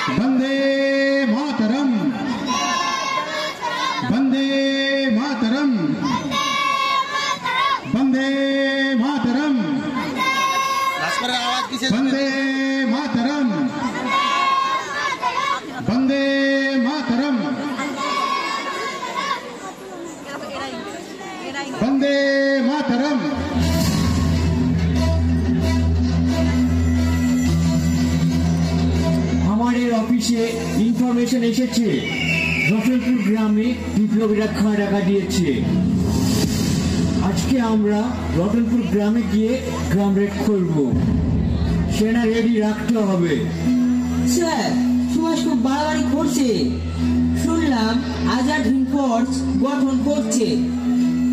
वंदे मातरम वंदे मातरम वंदे मातरम वंदे मातरम वंदे मातरम वंदे मातरम। हमारे ऑफिसे ইনফরমেশন এসেছে রতনপুর গ্রামে বিপ্লবীরা খাড়া দিয়েছে। আজকে আমরা রতনপুর গ্রামে গিয়ে গ্রাম রেড করব। সেনা রেডি রাখতে হবে। স্যার সুভাষ খুব বাড়াবাড়ি করছে। শুনলাম আজাদ হিন্দ ফোর্স গঠন করছে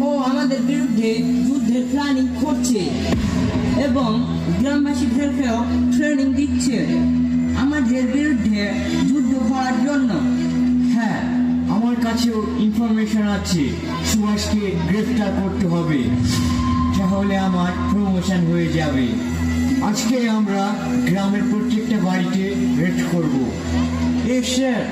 ও আমাদের বিরুদ্ধে যুদ্ধের প্ল্যানিং করছে এবং গ্রামবাসীদেরকেও ট্রেনিং দিচ্ছে আমাদের বিরুদ্ধে যুদ্ধ করার জন্য। হ্যাঁ, আমার কাছেও ইনফরমেশন আছে। সুভাষকে গ্রেফতার করতে হবে, তাহলে আমার প্রমোশন হয়ে যাবে। আজকে আমরা গ্রামের প্রত্যেকটা বাড়িতে রেড করব। স্যার